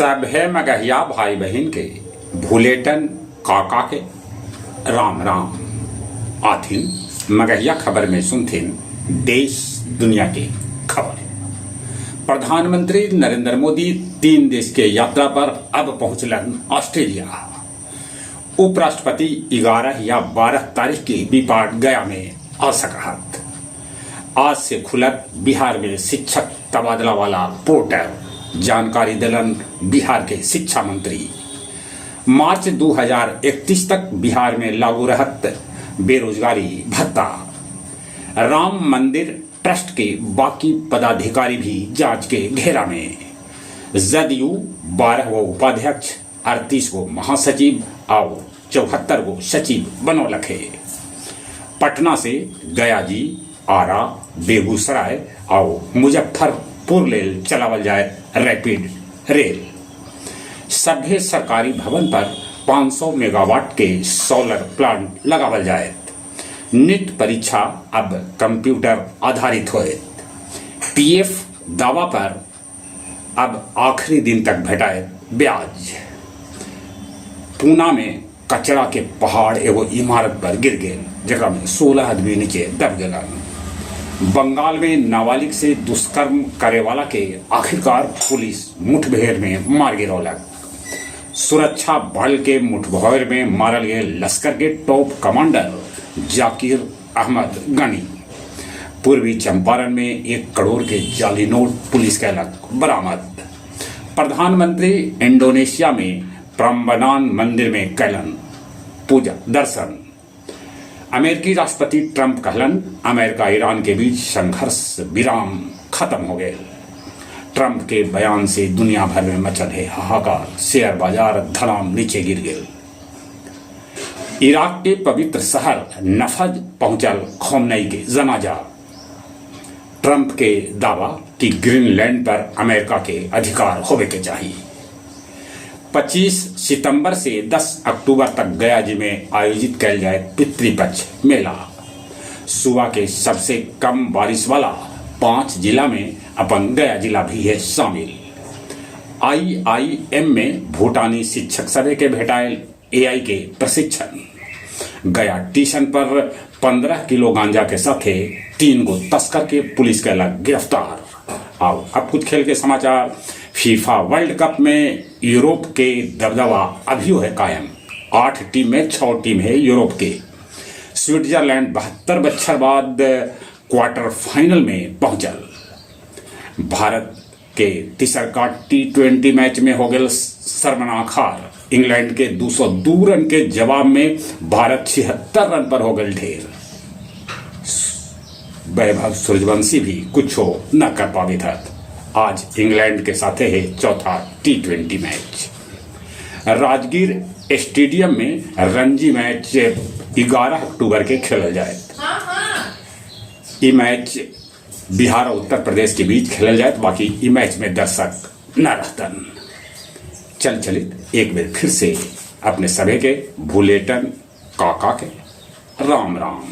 सभे मगहिया भाई बहन के भूलेटन काका के राम राम आथिन मगहिया खबर में सुनथिन देश दुनिया के खबर। प्रधानमंत्री नरेंद्र मोदी 3 देश के यात्रा पर अब पहुंचलन ऑस्ट्रेलिया। उपराष्ट्रपति 11 या 12 तारीख के बीपाट गया में आ सकत। आज से खुलत बिहार में शिक्षक तबादला वाला पोर्टल, जानकारी दिलन बिहार के शिक्षा मंत्री। मार्च 2031 तक बिहार में लागू रहत बेरोजगारी भत्ता। राम मंदिर ट्रस्ट के बाकी पदाधिकारी भी जांच के घेरा में। जदयू 12 गो उपाध्यक्ष, 38 गो महासचिव और 74 गो सचिव बनौलक है। पटना से गया जी, आरा, बेगूसराय और मुजफ्फरपुर लेल चलावल जाए रैपिड रेल। सभे सरकारी भवन पर 500 मेगावाट के सोलर प्लांट लगावल जाए। नीट परीक्षा अब कंप्यूटर आधारित होए। पीएफ दावा पर अब आखिरी दिन तक भेटाए ब्याज। पूना में कचरा के पहाड़ एगो इमारत पर गिर गए, जगह में 16 आदमी नीचे दब गया। बंगाल में नाबालिग से दुष्कर्म करे वाला के आखिरकार पुलिस मुठभेड़ में मार गिरौलक। सुरक्षा बल के मुठभेड़ में मारल गए लश्कर के टॉप कमांडर जाकिर अहमद गनी। पूर्वी चंपारण में 1 करोड़ के जाली नोट पुलिस कैलक बरामद। प्रधानमंत्री इंडोनेशिया में प्राम्बनान मंदिर में कैलन पूजा दर्शन। अमेरिकी राष्ट्रपति ट्रंप कहलन अमेरिका ईरान के बीच संघर्ष विराम खत्म हो गए। ट्रंप के बयान से दुनिया भर में मचल है हाहाकार, शेयर बाजार धड़ाम नीचे गिर गए। इराक के पवित्र शहर नफज पहुंचल खोमनई के जनाजा। ट्रंप के दावा कि ग्रीनलैंड पर अमेरिका के अधिकार होवे के चाहिए। 25 सितंबर से 10 अक्टूबर तक गया जी में आयोजित कैल जाए पितृपक्ष मेला। सूबा के सबसे कम बारिश वाला 5 जिला में अपन गया जिला भी है शामिल। IIM में भूटानी शिक्षक सभे के भेटायल AI के प्रशिक्षण। गया स्टेशन पर 15 किलो गांजा के साथे 3 गो तस्कर के पुलिस कैला गिरफ्तार। आओ अब कुछ खेल के समाचार। फीफा वर्ल्ड कप में यूरोप के दबदबा अभी है कायम। 8 टीम में 6 टीम है यूरोप के। स्विट्जरलैंड 72 बछर बाद क्वार्टर फाइनल में पहुंचल। भारत के तीसरका T20 मैच में हो गए शर्मनाक हार। इंग्लैंड के 202 रन के जवाब में भारत 76 रन पर हो गए ढेर। वैभव सूर्यवंशी भी कुछ न कर पावे था। आज इंग्लैंड के साथ है चौथा T20 मैच। राजगीर स्टेडियम में रणजी मैच 11 अक्टूबर के खेला जाए। ये मैच बिहार और उत्तर प्रदेश के बीच खेला जाए। बाकी ये मैच में दर्शक न रहतन। चलित एक बार फिर से अपने सभी के भूलेटन काका के राम राम।